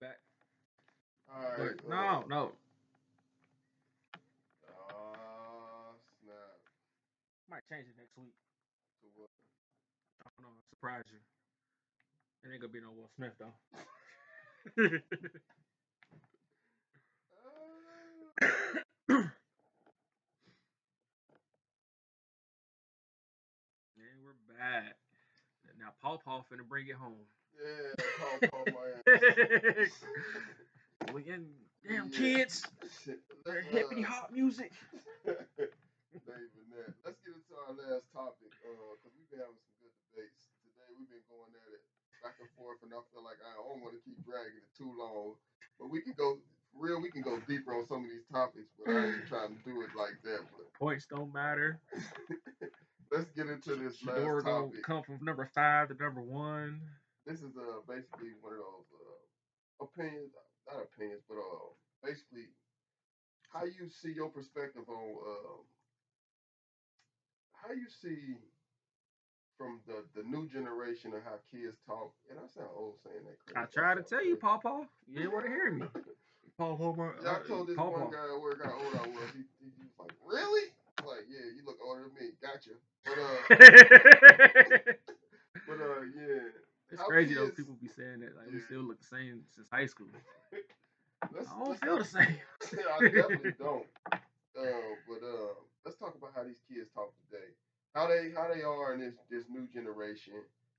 back. All right. But no. Snap. Might change it next week. To what? I don't know. Surprise you. It ain't gonna be no Will Smith though. And we're bad. Now Paw Paw finna bring it home. Yeah, Paul my We getting damn kids. They're hippity hop music. David, let's get into our last topic, because we've been having some good debates today. We've been going at it back and forth, and I feel like I don't want to keep dragging it too long. But we can go real. We can go deeper on some of these topics, but I ain't trying to do it like that. But Points don't matter. let's get into this Shador last gonna topic. come from number 5 to number 1. This is basically one of those opinions, not opinions, but basically how you see your perspective on how you see from the new generation of how kids talk. And I sound old saying that crazy. I tried to tell you, Paw Paw. You didn't want to hear me. Paw Paw. Yeah, I told this Paw one Paw. guy where how old I was. He was like, "Really?" I'm like, yeah, you look older than me. Gotcha. But yeah. It's How crazy though. kids? People be saying that like we Yeah. still look the same since high school. Let's, I don't let's feel the same. I definitely don't. But let's talk about how these kids talk today. How they are in this new generation.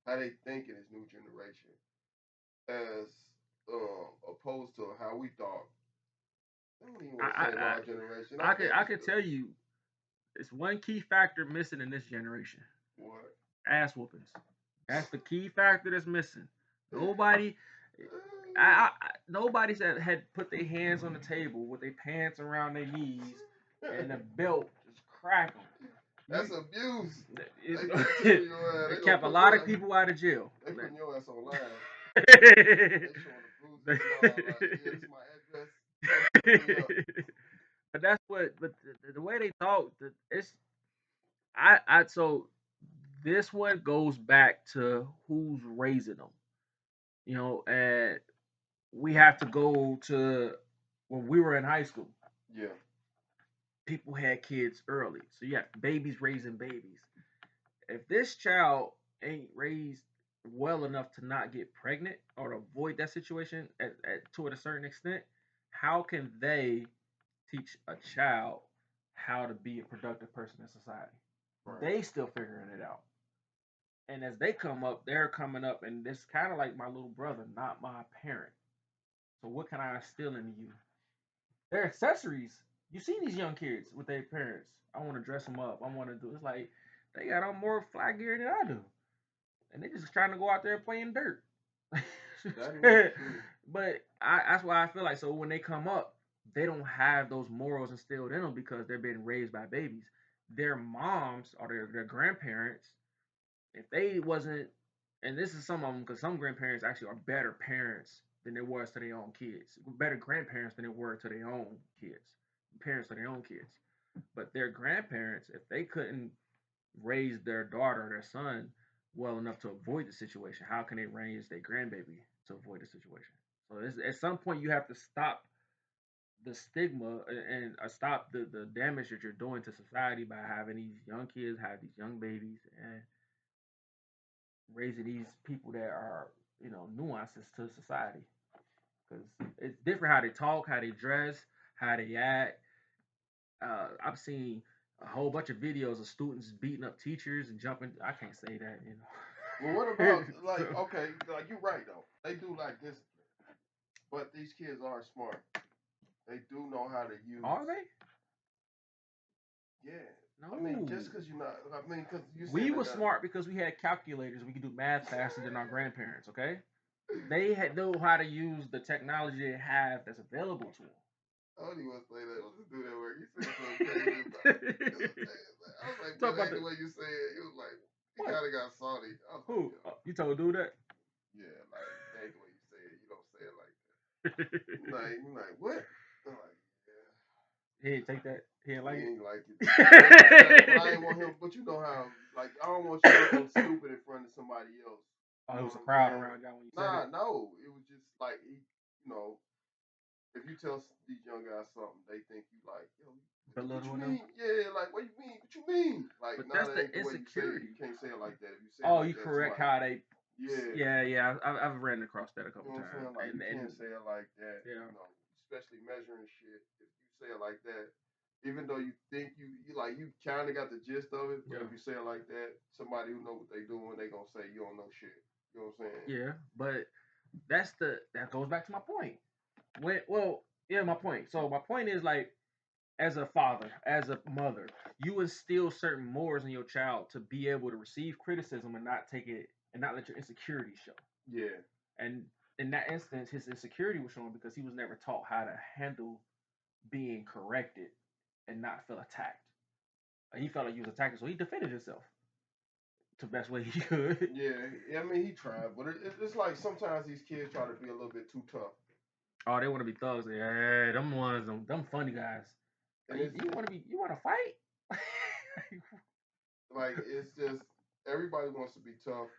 How they think in this new generation, as opposed to how we thought. I don't even want to I, say of I our generation. I Maybe I could tell you, it's one key factor missing in this generation: what? ass whoopings. That's the key factor that's missing. Nobody, nobody's had put their hands on the table with their pants around their knees and the belt just cracking. That's abuse. It kept a lot of people out of jail. They putting your ass online. They showing the bruises and all. Like, yeah, this is my address. But that's what. But the way they talk, it's so this one goes back to who's raising them. And we have to go to when we were in high school. Yeah. People had kids early, so you have babies raising babies. If this child ain't raised well enough to not get pregnant or to avoid that situation to a certain extent, how can they teach a child how to be a productive person in society? Right. They still figuring it out. And as they come up, they're coming up, and it's kind of like my little brother, not my parent. So what can I instill into you? Their accessories. You see these young kids with their parents. I want to dress them up. I want to do. It's like they got on more fly gear than I do, and they just trying to go out there playing dirt. But that's why I feel like so when they come up, they don't have those morals instilled in them because they're being raised by babies. Their moms or their grandparents, if they wasn't, and this is some of them because some grandparents actually are better parents than they was to their own kids, better grandparents than they were to their own kids, parents to their own kids. But their grandparents, if they couldn't raise their daughter or their son well enough to avoid the situation, how can they raise their grandbaby to avoid the situation? So at some point you have to stop the stigma and stop the damage that you're doing to society by having these young kids have these young babies and raising these people that are nuances to society because it's different how they talk, how they dress, how they act. I've seen a whole bunch of videos of students beating up teachers and jumping. I can't say that. Well, what about like okay, like you're right though. They do like discipline, but these kids are smart. They do know how to use. Are they? Yeah. No. I mean, just because you're not. I mean, because you. We were smart because we had calculators. We could do math faster than our grandparents. Okay. They know how to use the technology they have that's available to them. I don't even want to say that. Let's just do that work. You said something crazy about it. I was like, but ain't the way you say it. It was like, he kind of got salty. I was Who? Like, you told dude that? Yeah, like, that ain't the way you say it. You don't say it like that. like, what? I'm like, yeah. He didn't take that. He didn't like it. He ain't like it. But I ain't want him. But you know how, like, I don't want you to look stupid in front of somebody else. Oh, it was a crowd around y'all when you said it. No. It was just like you know, if you tell these young guys something, they think you like, yo, what you belittling them. mean? Yeah, like what you mean? What you mean? Like, But nah, that's that the ain't the way you say it. insecurity. You can't say it like that. If you say it Oh, like you that, correct somebody, how they. yeah, Yeah. I've ran across that a you couple know what I'm times, saying? Like, you and can't say it like that. yeah, You know, especially measuring shit. If you say it like that, even though you think you like you kind of got the gist of it, but yeah, if you say it like that, somebody who know what they doing, they gonna say you don't know shit. You know what I'm saying? yeah. But that goes back to my point. My point. So my point is like, as a father, as a mother, you instill certain morals in your child to be able to receive criticism and not take it and not let your insecurities show. Yeah. And in that instance, his insecurity was showing because he was never taught how to handle being corrected and not feel attacked. And he felt like he was attacked, so he defended himself the best way he could. Yeah, I mean he tried, but it's like sometimes these kids try to be a little bit too tough, Oh, they want to be thugs. Yeah, them ones, them funny guys. and You, it's you want to fight? like it's just everybody wants to be tough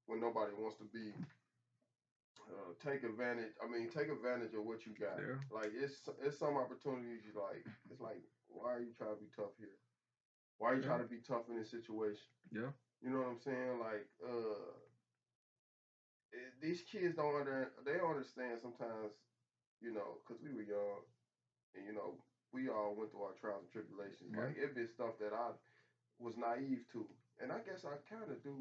when nobody wants to be take advantage. I mean, take advantage of what you got. Yeah. Like it's some opportunities you like. It's like why are you trying to be tough here? Why are you trying to be tough in this situation? Yeah. You know what I'm saying? Like these kids they don't understand sometimes. You know, because we were young and you know we all went through our trials and tribulations. Yeah. Like it been stuff that I was naive to, and I guess I kind of do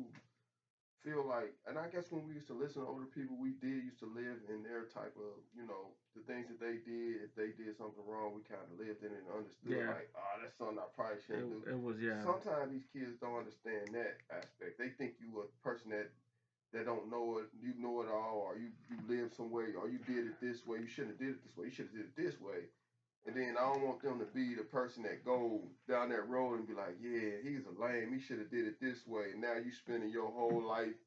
feel like, and I guess when we used to listen to older people, we did used to live in their type of, you know, the things that they did. If they did something wrong, we kind of lived in it and understood, Yeah. like, oh, that's something I probably shouldn't do. It was Sometimes these kids don't understand that aspect. They think you a person that don't know it, you know it all, or you live some way, or you did it this way. You shouldn't have did it this way. You should have did it this way. And then I don't want them to be the person that go down that road and be like, yeah, he's a lame. He should have did it this way. And now you spending your whole life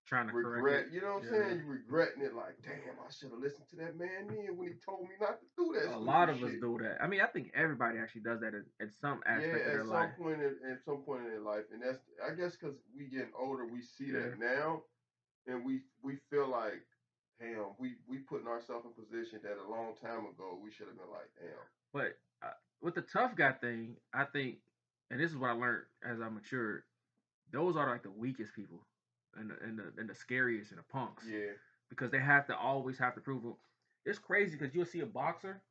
trying to correct regret. it. You know what I'm Yeah. saying? You regretting it like, damn, I should have listened to that man then when he told me not to do that A stupid lot of us shit. do that. I mean, I think everybody actually does that in some aspect of Yeah, their life. at some point in their life, and that's I guess because we getting older, we see Yeah. that now, and we feel like, damn, we putting ourselves in position that a long time ago we should have been like, damn. But with the tough guy thing, I think, and this is what I learned as I matured. Those are like the weakest people, and the scariest and the punks, Yeah, because they always have to prove it. It's crazy because you'll see a boxer,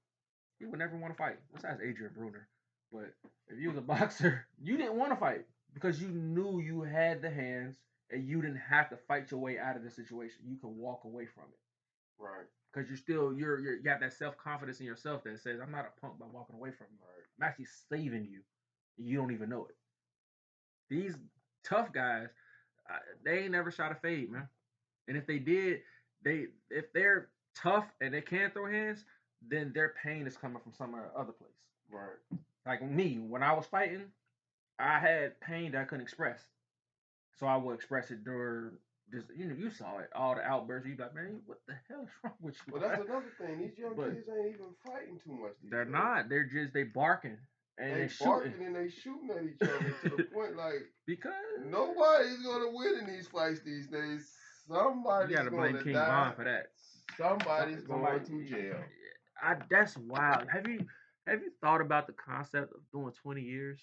he would never want to fight. Besides Adrian Bruner, but if you was a boxer, you didn't want to fight because you knew you had the hands and you didn't have to fight your way out of the situation. You can walk away from it right, because you got that self confidence in yourself that says I'm not a punk by walking away from you. right. I'm actually saving you. You don't even know it. These tough guys, they ain't never shot a fade, man. And if they did, if they're tough and they can throw hands, then their pain is coming from some other place. Right. Like me, when I was fighting, I had pain that I couldn't express, so I would express it during just you saw it, all the outbursts. You be like, man, what the hell is wrong with you? Well, that's another thing. These young But kids ain't even fighting too much these they're days. not. They're just they barking and They they shooting barking and they shooting at each other to the point like because nobody's gonna win in these fights these days. you got Somebody's to blame gonna King die. Von for that. Somebody's Somebody, going to jail. that's wild. Have you thought about the concept of doing 20 years?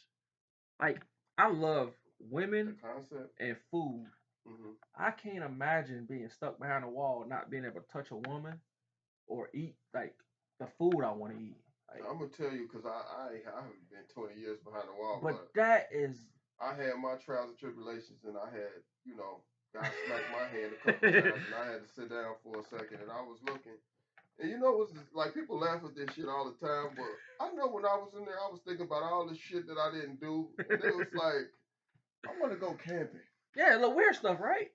Like, I love The women concept. and food. Hmm. I can't imagine being stuck behind a wall, not being able to touch a woman or eat like the food I want to eat. Like, I'm gonna tell you because I haven't been 20 years behind the wall, but but that is. I had my trials and tribulations, and I had God smacked my hand a couple times, and I had to sit down for a second, and I was looking. And it was like people laugh at this shit all the time, but I know when I was in there, I was thinking about all the shit that I didn't do, and it was like, I want to go camping. Yeah, the weird stuff, right?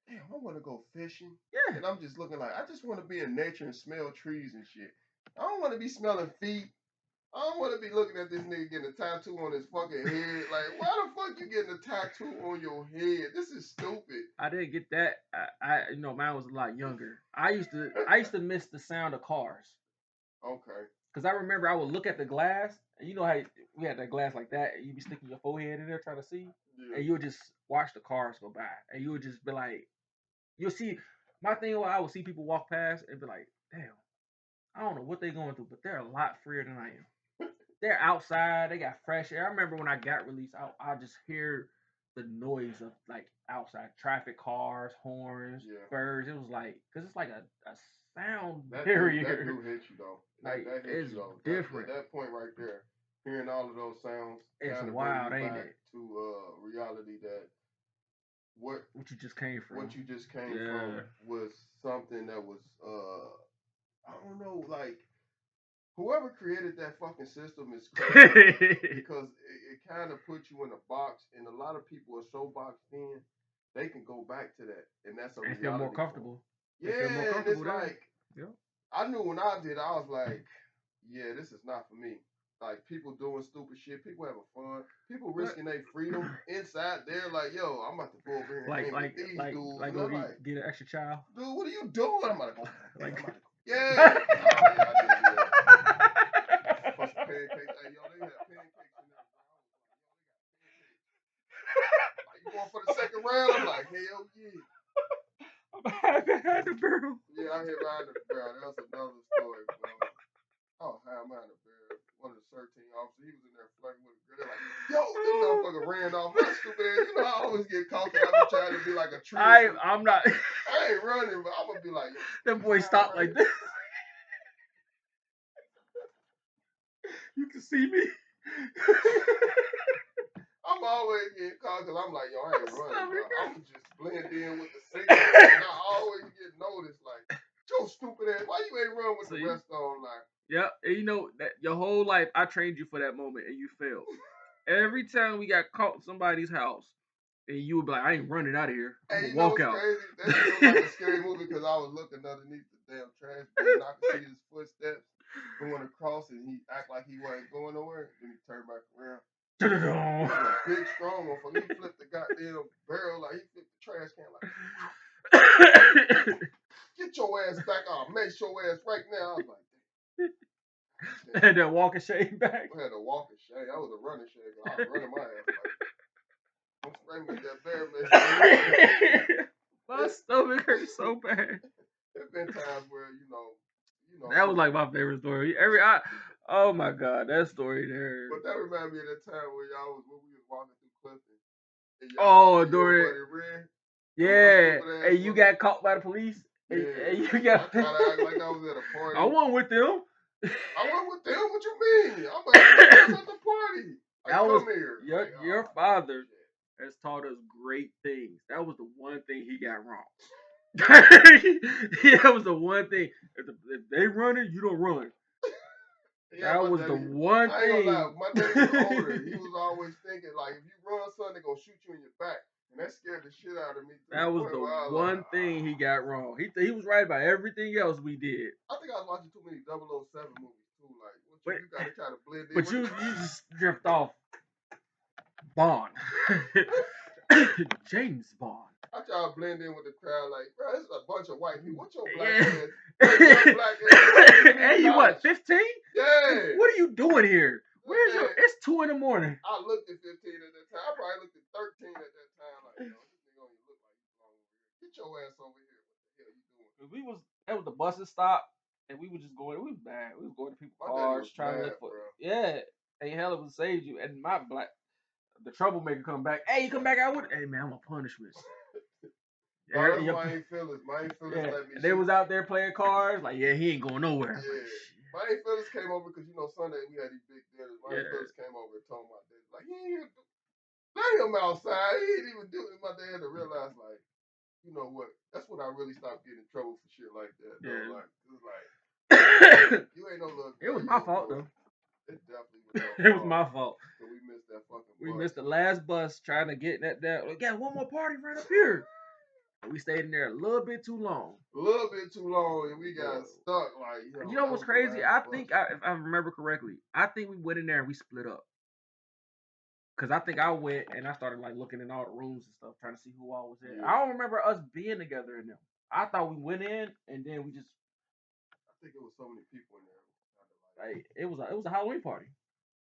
Damn, I want to go fishing. Yeah. And I'm just looking like, I just want to be in nature and smell trees and shit. I don't want to be smelling feet. I don't want to be looking at this nigga getting a tattoo on his fucking head. Like, why the fuck you getting a tattoo on your head? This is stupid. I didn't get that. Mine was a lot younger. I used to miss the sound of cars. Okay. Cause I remember I would look at the glass, and you know how we had that glass like that, and you'd be sticking your forehead in there trying to see, Yeah. and you would just watch the cars go by, and you would just be like, you'll see. My thing was I would see people walk past and be like, damn, I don't know what they're going through, but they're a lot freer than I am. They're outside. They got fresh air. I remember when I got released, I just hear the noise of like outside traffic, cars, horns, birds. It was like, cause it's like a sound barrier. That do hit you though. That hits you though. Different. That point right there, hearing all of those sounds, it's kind of wild, bring you ain't back it? to reality that what you just came from. What you just came from was something that was I don't know, like whoever created that fucking system is crazy because it kind of puts you in a box, and a lot of people are so boxed in, they can go back to that, and that's a reality. Feel more comfortable. Yeah, more comfortable and it's like, I knew when I did, I was like, yeah, this is not for me. Like people doing stupid shit, people having fun, people risking their freedom inside there. Like, yo, I'm about to go over here and hang with these dudes. Like, go get an extra child. Dude, what are you doing? I'm about to go. Like, I'm about to go. Yeah. Oh, yeah, I did that. For some pancakes. Hey, yo, they had pancakes in there. Like, you going for the second round? I'm like, hell yeah. I'm behind the barrel. Yeah, I hit behind the barrel. That's another story, bro. I was high behind the barrel. One of the 13 officers, he was in there flirting with a girl. They're like, yo, this motherfucker ran off. My stupid ass. You know, I always get caught because I be trying to be like a tree. I'm not. I ain't running, but I'm going to be like, yo. That boy stopped like this. You can see me. I'm always getting caught because I'm like, yo, I ain't running, bro. I'm just blend in with the signal. And I always get noticed, like, yo, stupid ass, why you ain't run with the rest of them? Like, yeah, and you know that your whole life I trained you for that moment and you failed. Every time we got caught in somebody's house, and you would be like, I ain't running out of here. I'm gonna walk out. Crazy? That feels like a scary movie because I was looking underneath the damn trash bin and I could see his footsteps going across and he act like he wasn't going nowhere. Then he turned back around. He was a big, strong motherfucker. He flipped the goddamn barrel like he flipped the trash can like. Get your ass back on. Make your ass right now. I was like, damn. I had that walking shade back. I had a walking shade. I was a running shade. I was running my ass like, don't spray me with that bear mess. My stomach hurts so bad. There's been times where, you know. That was like my favorite story. Oh my god, that story there. But that reminded me of that time when we was walking through Clifton. Oh, during. Yeah, and you got caught by the police. Yeah. And you got. I tried to act like I was at a party. I wasn't with them. I wasn't with them. What you mean? I was at the party. Like, come here. Your father has taught us great things. That was the one thing he got wrong. That was the one thing. If they running, you don't run. Yeah, that was the one thing. I ain't gonna lie. My daddy was older. He was always thinking like, if you run, son, they're gonna shoot you in your back, and that scared the shit out of me. That was the one thing he got wrong. He was right about everything else we did. I think I was watching too many 007 movies too. Like, you gotta try to blend in. But you just drift off. Bond. James Bond. I try to blend in with the crowd, like, bro, this is a bunch of white people. What's your black ass? Black ass. Hey, you what, 15? Yeah. What are you doing here? Where's your? It's 2 a.m. I looked at 15 at that time. I probably looked at 13 at that time. Like, yo, this nigga don't even look like he's long over here. Get your ass over here. What the hell you doing? That was the buses stop, and we were just going. We was bad. We was going to people's cars trying to look for. Yeah, and hell, it would save you. And the troublemaker come back. Hey, you come back out with? Hey man, I'm a punishment. That's Mine Phillips. Mine Phillips let me. They was out there playing cards. Like, yeah, he ain't going nowhere. Yeah. Mine Phillips came over because Sunday we had these big dinners. Mine Phillips came over and told my dad, like, he ain't let him outside. He ain't even do it. My dad had to realize, like, you know what? That's when I really stopped getting in trouble for shit like that. Yeah. Though. Like, it was like, you ain't no little. It was my fault though. It definitely was. It was my fault. So we missed that fucking. We missed the last bus trying to get that down. Like, yeah, one more party right up here. We stayed in there a little bit too long. And we got stuck. Like, you know what's crazy? I think, if I remember correctly, I think we went in there and we split up. Cause I think I went and I started like looking in all the rooms and stuff, trying to see who all was in. Yeah. I don't remember us being together in them. I thought we went in and then we just. I think it was so many people in there. Like, it was a Halloween party.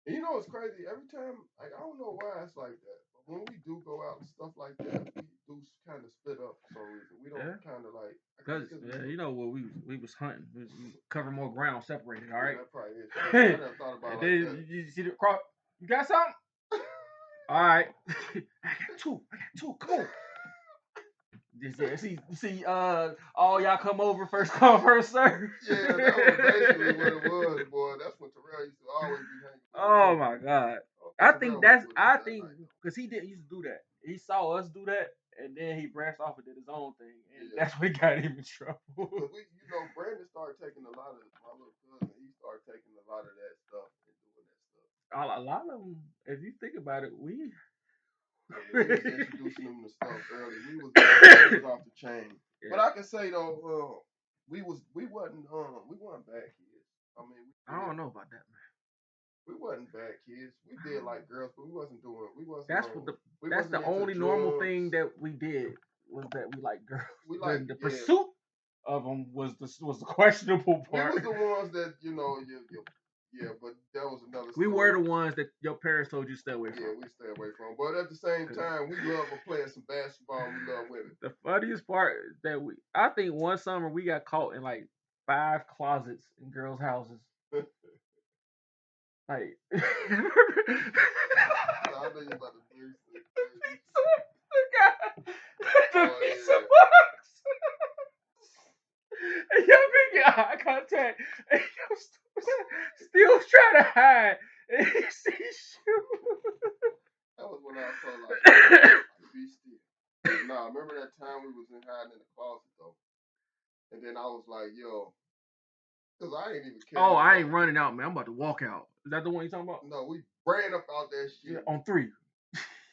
And you know it's crazy. Every time, like I don't know why it's like that, but when we do go out and stuff like that, we do kind of split up for some reason. We don't Yeah. kind of like. I guess Cause because you know what we was hunting, we cover more ground, separated. All yeah, right. that probably is true. I never thought about And it like then that. you see the crop. You got something? All right. I got two. I got two. Come on. Yeah, see, all y'all come over first come first serve. Yeah, that was basically what it was, boy. That's when Terrell used to always be hanging with us Oh too. my god. I don't think I Terrell think was that's with us I that think night though. because he didn't used to do that. He saw us do that, and then he branched off and did his own thing, and Yeah, that's what got him in trouble. because we, Brandon started taking a lot of my little cousin. He started taking a lot of that stuff and doing that stuff. A lot of them, if you think about it, we Yeah, we was introducing them to stuff early. We was off the chain. But yeah. I can say though, we weren't bad kids. I mean, I don't know about that, we wasn't bad kids. We did man. like girls, but That's what the we that's wasn't the into only normal drugs. thing that we did was that we like girls. We like The yeah. pursuit of them was the questionable We was part. the ones that yeah, but that was another We were story. the ones that your parents told you to stay away Yeah, from. we stay away from. But at the same time, we love playing some basketball. And we love women. The funniest part is that I think one summer we got caught in like 5 closets in girls' houses. Like, I know you about to do some crazy shit. the Oh pizza yeah. box. And y'all making eye contact. And y'all still trying to hide. And you see shoe. That was when I was so like, be still. Nah, remember that time we was in hiding in the closet though, and then I was like, yo, cause I ain't even care Oh, that I much. ain't running out, man. I'm about to walk out. Is that the one you talking about? No, we ran up out that Yeah, shit. on 3.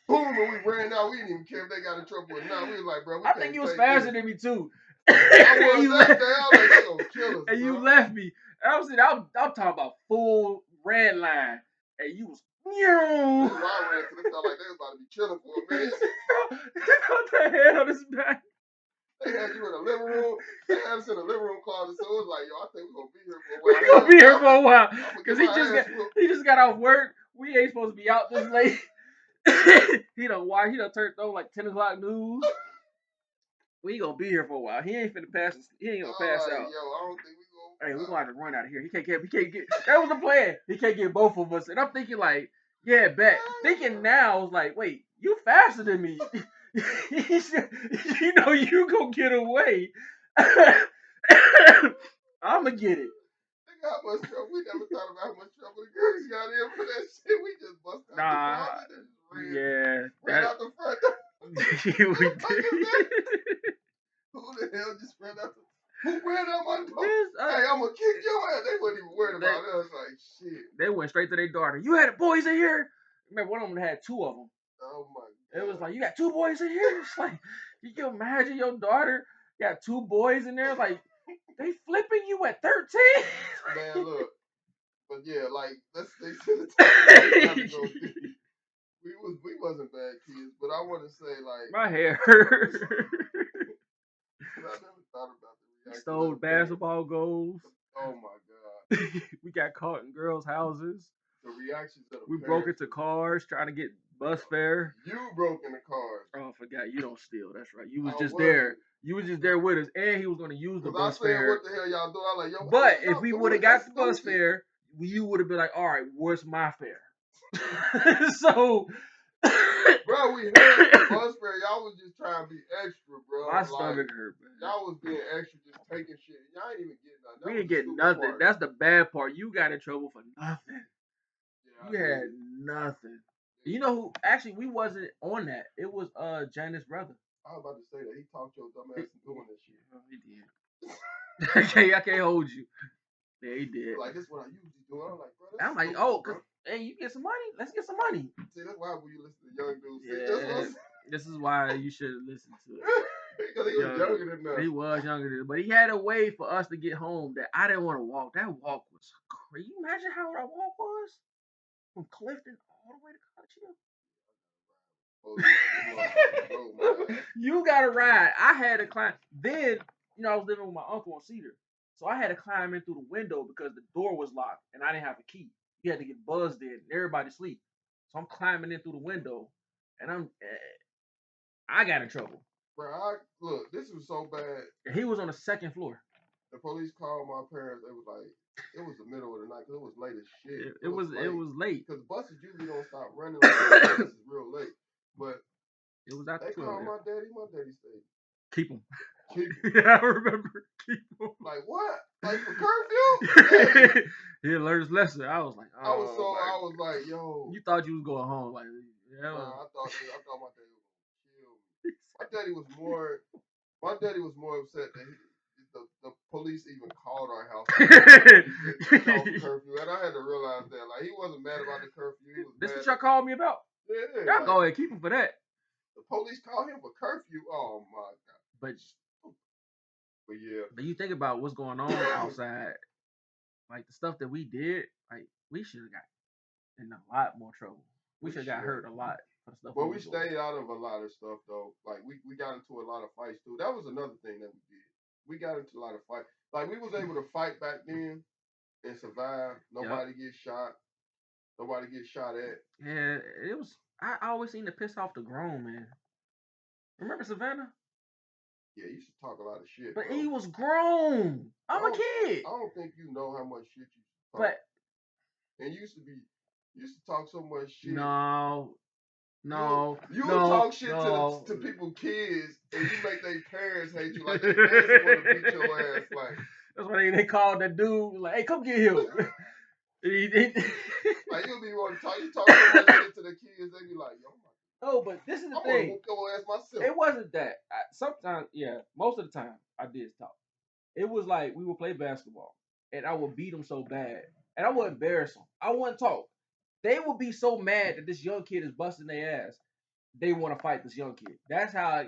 Boom, and we ran out. We didn't even care if they got in trouble or not. We was like, bro, we I think can't you was take faster this. than me too. I And was you that left, day. I was like, they gonna kill us, and you bro. left me. And I'm talking about full red line, and you was. That's why I ran, because it felt like they was about to be chilling for a minute. What the hell on his back? They had you in the living room. They had us in the living room closet. So it was like, yo, I think we're gonna be here for a We while. gonna be here for a while I'm gonna because get my ass whooped. he just got off work. We ain't supposed to be out this late. He done turned on like 10 o'clock news. We gonna be here for a while. He ain't finna pass. He ain't I gonna was pass like, out. yo, I don't think we gonna. Hey, we gonna have to run out of here. He can't get. That was the plan. He can't get both of us. And I'm thinking like, yeah, bet. Thinking now, I was like, wait, you faster than me. You know you gonna get away. I'ma get it. Think how much trouble. We never thought about how much trouble the girls got in for that shit. We just bust out the Nah, closet and just yeah, ran out the front door. we did. Who the hell just ran out the Who ran out my door? This, Hey, I'm gonna kick your ass. They wasn't even worried they, about us. Like, shit. they went straight to their daughter. You had boys in here. Remember, one of them had 2 of them. Oh my It was god. like, you got 2 boys in here. It's like, you can imagine your daughter got 2 boys in there. Like, they flipping you at 13. Man, look. But yeah, like let's stay to the topic. We trying to go deep. We wasn't bad kids, but I want to say like My hair hurt. I never thought about the We reaction stole of the parents. basketball goals. Oh my god, We got caught in girls' houses. the reactions of the We broke parents. into cars trying to get bus fare. You broke in the cars. Oh, I forgot. You don't steal. That's right. You was I just wasn't. there. You was just there with us, and he was going to use the Cause I bus said, fare. what the hell y'all doing? I like, yo, But if y'all we doing? would have That's got the bus stupid. fare, you would have been like, all right, where's my fare? So, Bro, we had the bus fare. Y'all was just trying to be extra, bro. my Like, stomach hurt, man. y'all was being extra, just taking shit. Y'all ain't even getting nothing. We That was didn't the get stupid nothing. part. That's the bad part. You got in trouble for nothing. Yeah, You had nothing. You know who? Actually, we wasn't on that. It was Janice's brother. I was about to say that he talked your dumb ass into doing this shit. He did. I can't hold you. Yeah, he did. Like this is what I usually do. I'm like, bro, that's I'm like, stupid, oh, bro. hey, you get some money? Let's get some money. See, that's why when you listen to young dudes, see, Yeah, that's what I'm this is why you should listen to it. because he was younger than us. He was younger than us, but he had a way for us to get home that I didn't want to walk. That walk was crazy. You imagine how that walk was from Clifton all the way to College Hill. You got to ride. I had to climb. Then I was living with my uncle on Cedar, so I had to climb in through the window because the door was locked and I didn't have a key. You had to get buzzed in. Everybody sleep. So I'm climbing in through the window, and I got in trouble. Bro, look, this was so bad. He was on the second floor. The police called my parents. They was like, it was the middle of the night because it was late as shit. It was late. Because buses usually don't stop running like this is real late. But it was after they 12. called my daddy. My daddy stayed. Keep him. Keep him. Yeah, I remember. Keep him. Like what? Like for curfew? He learned his lesson. I was like, oh, I was like, yo. You thought you was going home, like, yeah. Bro, I thought my daddy was gonna kill me. My daddy was more upset that the police even called our house. Curfew, and I had to realize that. Like he wasn't mad about the curfew. He was this mad what y'all called me about? Yeah. Y'all go ahead, keep him for that. The police called him for curfew. Oh my god. But yeah. But you think about what's going on outside, like the stuff that we did, like we should have got in a lot more trouble. We should have got hurt a lot for the stuff. But we stayed out of a lot of stuff though. Like we got into a lot of fights too. That was another thing that we did. We got into a lot of fights. Like we was able to fight back then and survive. Nobody gets shot. Nobody gets shot at. Yeah, it was. I always seem to piss off the grown man. Remember Savannah? Yeah, he used to talk a lot of shit. But bro. he was grown. I'm a kid. I don't think you know how much shit you talk. And you used to talk so much shit. No. You talk shit to people, kids, and you make their parents hate you. Like their parents want to beat your ass. Like that's why they called that dude. Like, hey, come get him. Like you'll be wanting to talk. You talk so much shit to the kids, they be like, yo. No, but this is the thing. I'm gonna whoop your ass myself. It wasn't that. Sometimes, yeah, most of the time, I did talk. It was like we would play basketball, and I would beat them so bad, and I would embarrass them. I wouldn't talk. They would be so mad that this young kid is busting their ass. They want to fight this young kid. That's how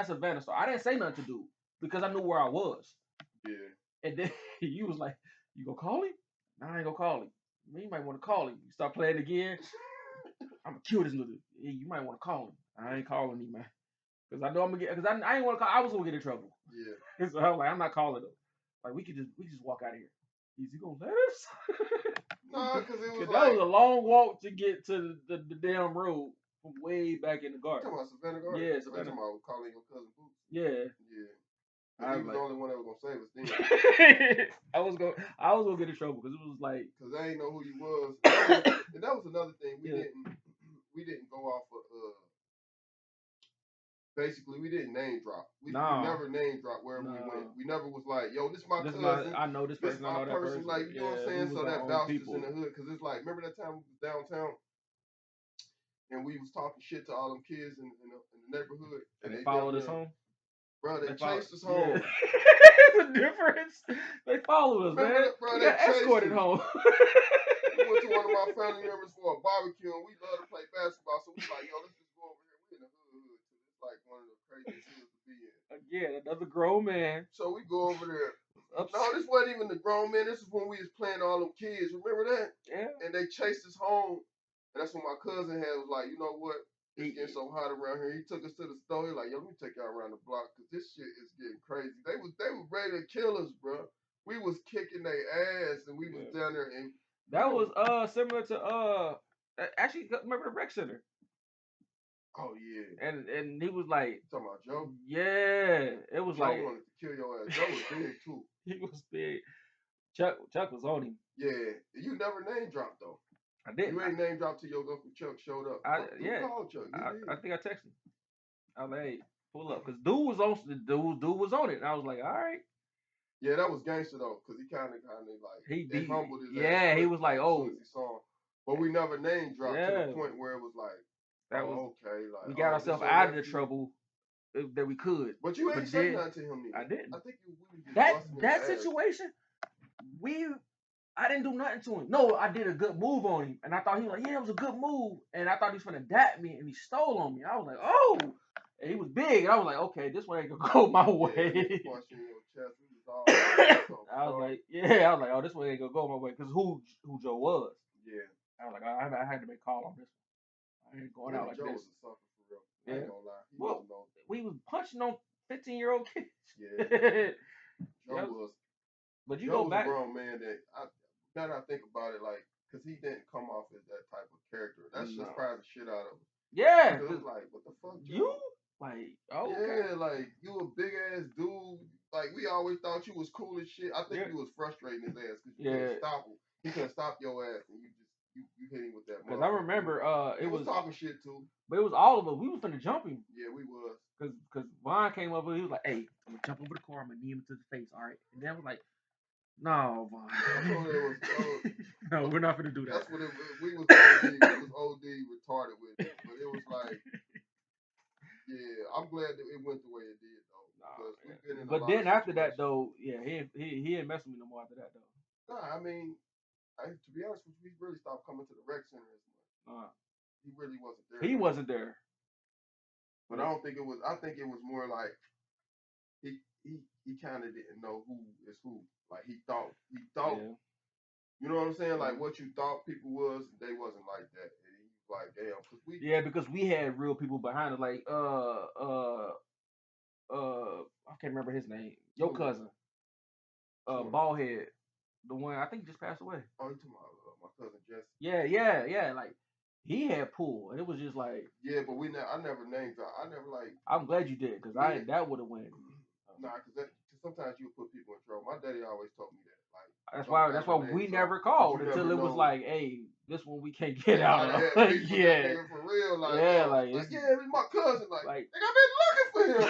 Savannah started. I didn't say nothing to do because I knew where I was. Yeah. And then you was like, "You gonna call him?" No, I ain't gonna call him. You might want to call him. You start playing again. I'm gonna kill this nigga. You might want to call him. I ain't calling him, man. Because I know I'm gonna get. Because I ain't want to call. I was gonna get in trouble. Yeah. So I was like, I'm not calling him. Like we just walk out of here. Is he gonna let us? Nah, because it was that was a long walk to get to the damn road from way back in the garden. You talking about Savannah Garden? Yeah, Savannah. You talking about calling your cousin Boots? Yeah. Yeah. He was the only one that was gonna save us then. I was gonna get in trouble because it was like because they ain't know who you was. And that was another thing we didn't go off of. Basically, we didn't name drop. We never name drop wherever we went. We never was like, yo, this my cousin. I know this person. I know that person. Like, you know what I'm saying? So that vouchers in the hood. Because it's like, remember that time we was downtown? And we was talking shit to all them kids in the neighborhood. And they followed us home? Bro, they chased us home. Yeah. It's a difference. They followed us, man. Bro, we got escorted home. We went to one of my family members for a barbecue, and we love to play basketball. So we like, yo, let's just go over here. We in the hood. It's like one of the craziest hoods to be in. Again, another grown man. So we go over there. No, this wasn't even the grown man. This is when we was playing all them kids. Remember that? Yeah. And they chased us home. And that's when my cousin was like, you know what? It's getting so hot around here. He took us to the store. He like, yo, let me take y'all around the block because this shit is getting crazy. They were ready to kill us, bro. We was kicking their ass and we was down there and that was similar to actually remember the rec center. Oh yeah. And he was like, you talking about Joe? Yeah. It was Joe like wanted to kill your ass. Joe was big too. He was big. Chuck was on him. Yeah. You never name dropped though. I didn't. You ain't name dropped till your Uncle Chuck showed up. You called Chuck. I think I texted him. I was like, hey, pull up. Because dude was on it. And I was like, all right. Yeah, that was gangster though, because he kind of like he humbled his ass. Yeah, he was like, oh. As he saw him. But we never name dropped to the point where it was like, that was okay. Like we got ourselves out of the trouble that we could. But you ain't said nothing to him neither. I didn't. I think you that situation, I didn't do nothing to him. No, I did a good move on him. And I thought he was like, yeah, it was a good move. And I thought he was going to dap me and he stole on me. I was like, oh. And he was big. And I was like, okay, this one ain't going to go my way. I was like, oh, this one ain't going to go my way. Because who Joe was. Yeah. I was like, I had to make a call on this one. I ain't going out like Joe this. Was a sucker for real. I ain't gonna lie. Well, we was punching on 15-year-old kids. Yeah. Joe was. But you Joe go back. Was a grown man that now that I think about it, like, because he didn't come off as that type of character. That shit No. surprised the shit out of him. Yeah. Because it was like, what the fuck, You? Joe? Like, oh, okay. Yeah, like you a big ass dude. Like we always thought you was cool as shit. I think Yeah. you was frustrating his ass because you Yeah. couldn't stop him. He couldn't stop your ass, and you hit him with that. Because I remember He it was was talking shit too. but it was all of us. We was finna jump him. Yeah, we was. Cause Vaughn came up and he was like, "Hey, I'm gonna jump over the car. I'm gonna knee him to the face. All right." And then I was like, "No, Vaughn. I told him it was. No, we're not gonna do that." That's what we was OD retarded with it, but it was like, yeah, I'm glad that it went the way it did though, because we've been in a lot But then of after that situations. though, yeah, he ain't messing with me no more after that though. Nah, I mean, to be honest with you, he really stopped coming to the rec center as much. He really wasn't there. He wasn't there. But I don't think it was. I think it was more like he kind of didn't know who is who. Like he thought. Yeah. You know what I'm saying? Like what you thought people was, they wasn't like that. And he was like, damn, because we. Yeah, because we had real people behind us, like I can't remember his name. Your cousin, bald head, the one I think just passed away. Oh, you talking about my cousin Jesse? Yeah. Like he had pool, and it was just like. Yeah, but I never named her. I never like. I'm glad you did, because that would have went. Nah, because sometimes you put people in trouble. My daddy always told me that. Like that's why we never called until it was like, hey, this one we can't get out of. Yeah, for real. Like, yeah, yeah, it's my cousin. Like I've been looking for him.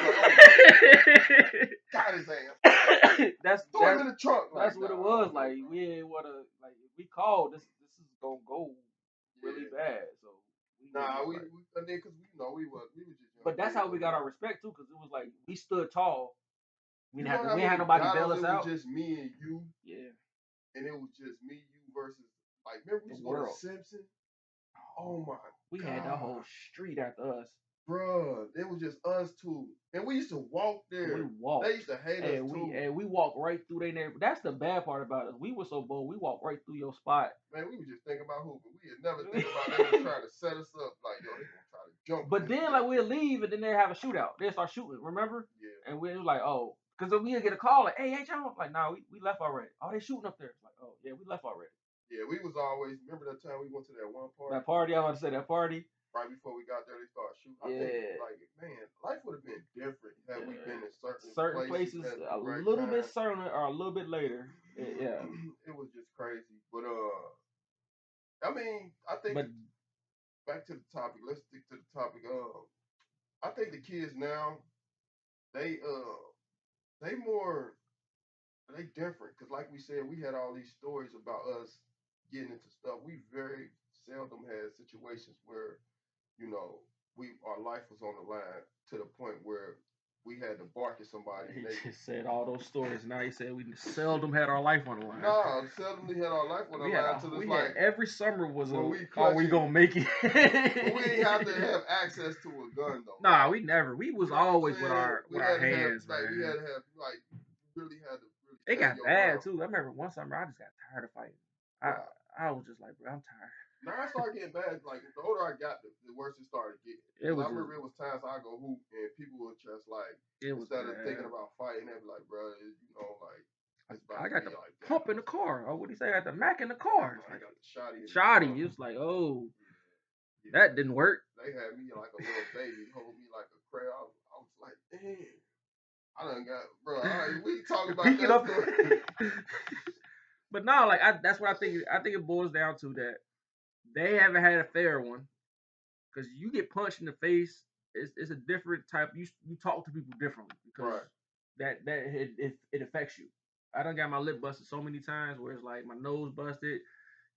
Got his ass. That's throw him in the trunk. That's what it was. Like we ain't wanna like if we called this is gonna go really bad. So we and then because we were just. But that's how we got our respect too, because it was like we stood tall. We didn't have nobody bail us out. It was just me and you. Yeah. And it was just me, you versus like remember we used to go to Simpson? Oh my we had the whole street after us. Bruh, it was just us two. And we used to walk there. We walked. They used to hate us too. And we walked right through their neighborhood. That's the bad part about us. We were so bold. We walked right through your spot. Man, we were just thinking about hooping. We had never think about they were trying to set us up like, yo, they gonna try to jump. But then like we'll leave and then they have a shootout. They start shooting, remember? Yeah. And we were like, oh, because then we'd get a call like, hey, ain't y'all? Like, nah, we left already. Oh, they shooting up there. It's like, oh, yeah, we left already. Yeah, we was always, remember that time we went to that one party? That party, I was about to say that party. Right before we got there, they started shooting. I think, like, man, life would have been different had we been in certain places a little bit sooner or a little bit later. Yeah. It was just crazy. But, I mean, I think, back to the topic, let's stick to the topic. I think the kids now, they different. Because like we said, we had all these stories about us getting into stuff. We very seldom had situations where, you know, our life was on the line to the point where we had to bark at somebody. He just said all those stories. Now he said we seldom had our life on the line. No, seldomly had our life on the line. Like every summer was are we gonna make it? But we didn't have to have access to a gun though. Nah, we never. We was always with our hands, man. We had to have really had to. It got bad too. I remember one summer I just got tired of fighting. I was just like, bro, I'm tired. Now I started getting bad. Like the older I got, the worse it started getting. I remember it was times I go hoop and people would just like instead of thinking about fighting, they'd be like, bro, you know, like I got the pump in the car. Oh, what do you say? I got the Mac in the car. I got the shotty. It was like, oh, that didn't work. They had me like a little baby, hold me like a crab. I was like, damn. I done got, bro. All right, we talking about that. But no, like that's what I think. I think it boils down to that they haven't had a fair one, because you get punched in the face. It's a different type. You talk to people differently because it affects you. I done got my lip busted so many times where it's like my nose busted,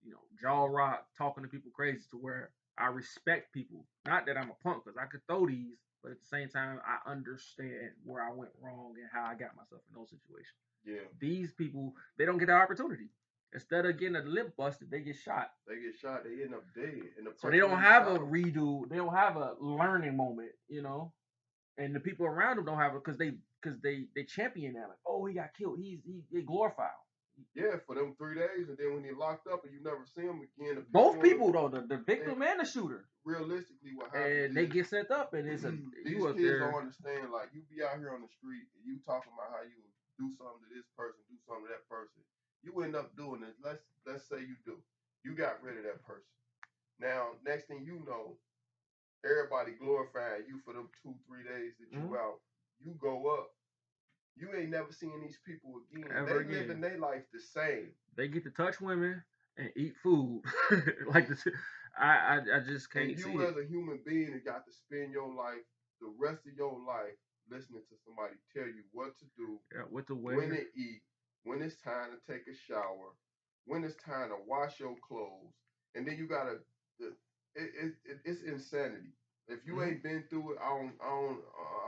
you know, jaw rock, talking to people crazy, to where I respect people. Not that I'm a punk, because I could throw these, but at the same time I understand where I went wrong and how I got myself in those situations. Yeah. These people, they don't get the opportunity. Instead of getting a lip busted, they get shot. They end up dead. So they don't have a redo. They don't have a learning moment, you know. And the people around them don't have it because they champion that. Like, oh, he got killed. They glorify him. Yeah, for them 3 days, and then when he locked up and you never see him again. Both people though, the victim and the shooter. Realistically, what happens? And they get set up, and it's these kids don't understand. Like, you be out here on the street and you talking about how you do something to this person, do something to that person. You end up doing it. Let's say you do. You got rid of that person. Now, next thing you know, everybody glorifying you for them 2-3 days that you out. You go up. You ain't never seen these people again. Ever they living their life the same. They get to touch women and eat food. Like this, I just can't and you see as it. a human being have got to spend your life, the rest of your life, listening to somebody tell you what to do, What to wear, when to eat, when it's time to take a shower, when it's time to wash your clothes, and then you gotta. It's insanity. If you ain't been through it, I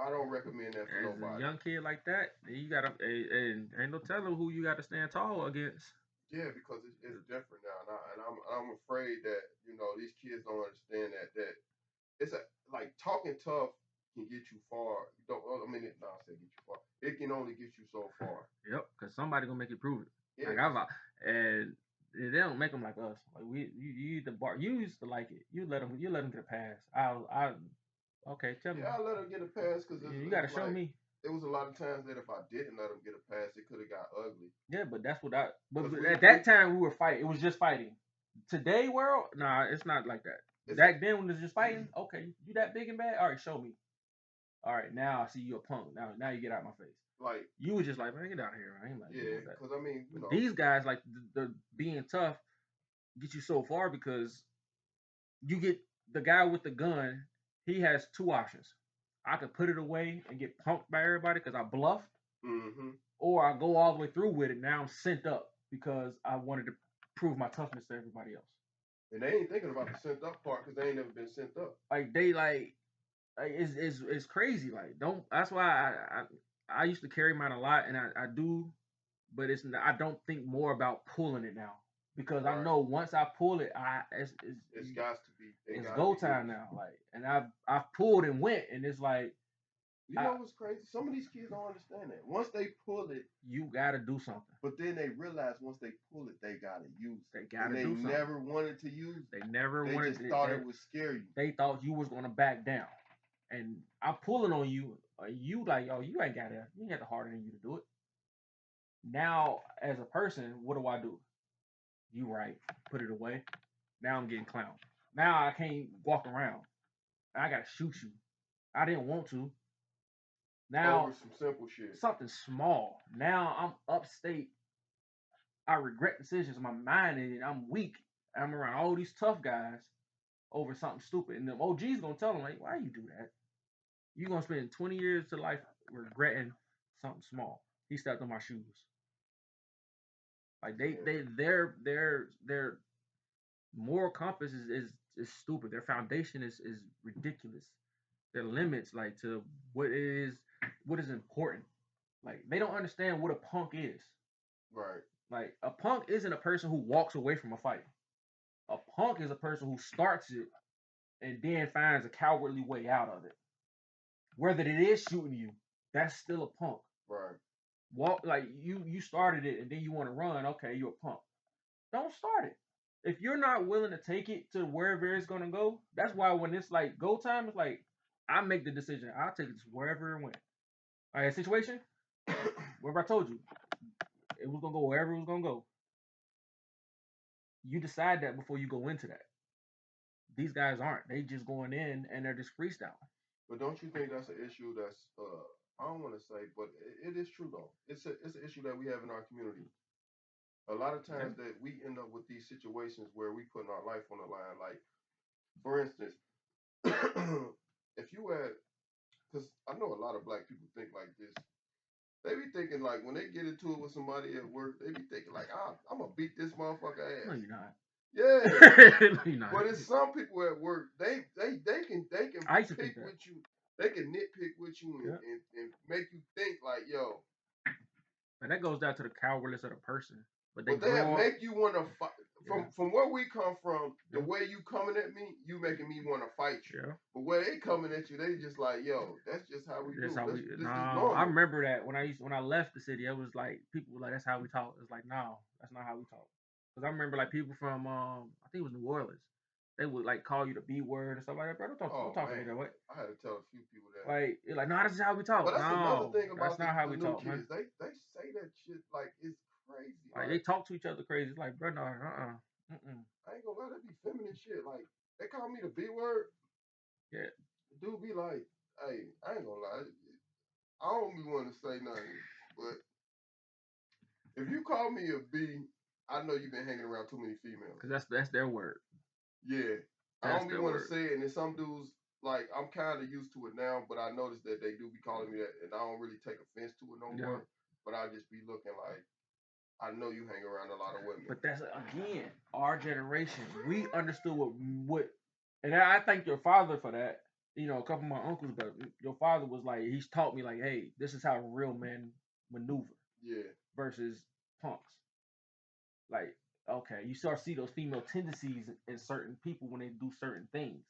don't recommend that for as nobody. a young kid like that, you gotta, and ain't no telling who you got to stand tall against. Yeah, because it's different now, and I'm afraid that these kids don't understand that it's like talking tough can get you far. You don't. I mean, I say get you far. It can only get you so far. Yep, because somebody gonna make you prove it. Yeah, Like and they don't make them like us. Like you the bar. You used to like it. You let them get a pass. Okay, tell me. I let them get a pass because You got to show me. It was a lot of times that if I didn't let them get a pass, it could have got ugly. Yeah, but that's what I. But at that time we were fighting. It was just fighting. Today world, nah, it's not like that. Back then when it was just fighting, okay, you that big and bad. All right, show me. All right, now I see you a punk. Now you get out of my face. Like you was just like, man, get out of here. I ain't like because I mean, these guys like the being tough get you so far because you get the guy with the gun. He has two options. I could put it away and get punked by everybody because I bluffed, or I go all the way through with it. Now I'm sent up because I wanted to prove my toughness to everybody else. And they ain't thinking about the sent up part because they ain't never been sent up. Like they like it's crazy. Like don't. That's why I used to carry mine a lot, and I do, but I don't think more about pulling it now because I know once I pull it, it's got to be. It's go time now. Like, and I've pulled and went, and it's like. You know what's crazy? Some of these kids don't understand that. Once they pull it, you gotta do something. But then they realize once they pull it, they gotta use it. They gotta do something. They never wanted to use it. They never they wanted. They just thought it would scare you. They thought you was gonna back down, and I'm pulling on you. You like, oh, you ain't got it. You ain't got the harder than you to do it. Now, as a person, what do? You right, put it away. Now I'm getting clowned. Now I can't walk around. I gotta shoot you. I didn't want to. Now over some simple shit. Something small. Now I'm upstate. I regret decisions. My mind is I'm weak. I'm around all these tough guys over something stupid. And the OG's gonna tell them like, why you do that? You gonna spend 20 years to life regretting something small. He stepped on my shoes. Like their moral compass is stupid. Their foundation is ridiculous. Their limits like to what is important. Like they don't understand what a punk is. Right. Like a punk isn't a person who walks away from a fight. A punk is a person who starts it and then finds a cowardly way out of it. Whether it is shooting you, that's still a punk. Right. Walk like you started it and then you want to run. Okay, you're a punk. Don't start it. If you're not willing to take it to wherever it's gonna go, that's why when it's like go time, it's like I make the decision. I'll take it to wherever it went. All right, situation. Whatever I told you, it was gonna go wherever it was gonna go. You decide that before you go into that. These guys aren't. They just going in and they're just freestyling. But don't you think that's an issue that's I don't want to say, but it is true though. It's an issue that we have in our community. A lot of times that we end up with these situations where we putting our life on the line. Like, for instance, if you had, because I know a lot of black people think like this. They be thinking like when they get into it with somebody at work, they be thinking like, I'm gonna beat this motherfucker ass. No, you're not. Yeah, no, you're not. But it's some people at work. They can pick with you. They can nitpick with you and make you think like, yo. And that goes down to the cowardness of the person. But they make you want to fight. From where we come from, the way you coming at me, you making me want to fight you. Yeah. But where they coming at you, they just like, yo, that's just how we do. No, I remember that when I left the city, it was like people were like, that's how we talk. It's like, no, that's not how we talk. Because I remember like people from I think it was New Orleans. They would like call you the B word and stuff like that. Bro, don't talk to me that way. I had to tell a few people that. Like, you're like, no, this is how we talk. But that's another thing about that's not how we talk, kids. Man. They say that shit like it's crazy. Like they talk to each other crazy. It's like, bro, no, I ain't gonna lie, that be feminine shit. Like they call me the B word. Yeah. The dude be like, hey, I ain't gonna lie. I don't be want to say nothing, but if you call me a B, I know you've been hanging around too many females. Cause that's their word. Yeah. I That's don't be their want to word. say it, and then some dudes like I'm kind of used to it now, but I noticed that they do be calling me that, and I don't really take offense to it no more. But I just be looking like I know you hang around a lot of women. But that's again our generation. We understood what, and I thank your father for that. You know, a couple of my uncles, but your father was like, he's taught me like, hey, this is how real men maneuver. Yeah. Versus punks. Like, okay, you start to see those female tendencies in certain people when they do certain things,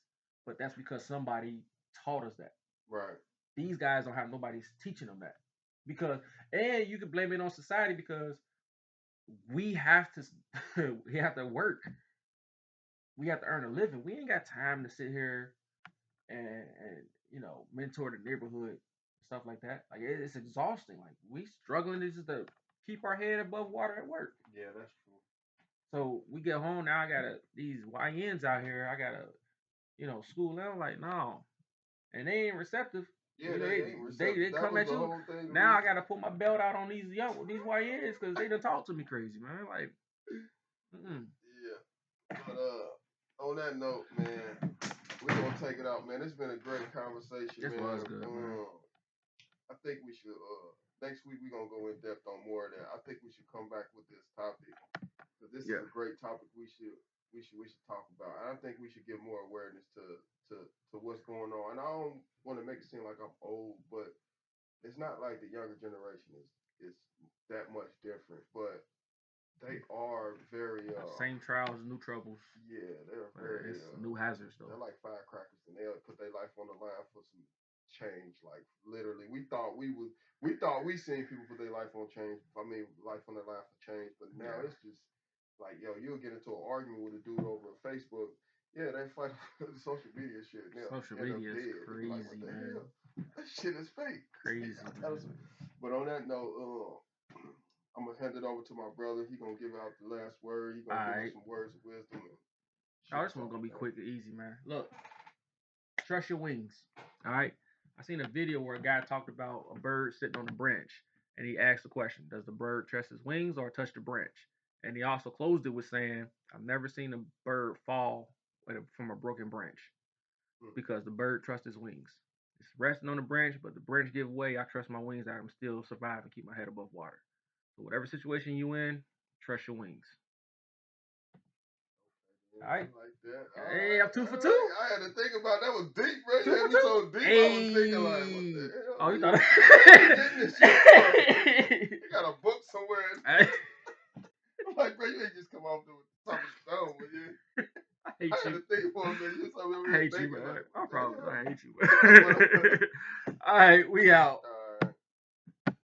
but that's because somebody taught us that. Right. These guys don't have nobody teaching them that because, and you can blame it on society because we have to we have to work. We have to earn a living. We ain't got time to sit here and mentor the neighborhood stuff like that. Like it's exhausting. Like we struggling just to keep our head above water at work. Yeah, that's true. So we get home now. I got these YNs out here. I gotta school them. Like no, and they ain't receptive. Yeah, they ain't receptive. They come at you. Now I gotta put my belt out on these YNs because they done talk to me crazy, man. Like, yeah. But on that note, man, we're gonna take it out, man. It's been a great conversation, this man. was good, man. I think we should next week we're gonna go in depth on more of that. I think we should come back with this topic. Because this is a great topic we should talk about. And I think we should give more awareness to what's going on. And I don't want to make it seem like I'm old, but it's not like the younger generation is that much different. But they are very same trials, new troubles. Yeah, they're very new hazards though. They're like firecrackers, and they'll put their life on the line for some change. Like literally, we thought we seen people put their life on change. I mean, life on their line for change. But now it's just like, yo, you'll get into an argument with a dude over Facebook. Yeah, they fight social media shit. Social media is crazy, like, what the man. Hell? That shit is fake. Crazy. But on that note, I'm gonna hand it over to my brother. He gonna give out the last word. He gonna give us some words of wisdom. This one's gonna be quick and easy, man. Look, trust your wings. All right. I seen a video where a guy talked about a bird sitting on a branch, and he asked the question: does the bird trust his wings or touch the branch? And he also closed it with saying, "I've never seen a bird fall from a broken branch because the bird trusts his wings. It's resting on the branch, but the branch give way. I trust my wings that I can still survive and keep my head above water. So whatever situation you in, trust your wings." All right. Like that. Hey, I'm 2 for 2. I had to think about that. Was deep, bro. You had me so deep. Hey. I was thinking like, what the hell? Oh, you thought you got a book somewhere. I'm like, bro, you ain't just come off the top of the stone, but yeah. I had to think for a minute. I hate you, man. My problem. I hate you. All right, we out.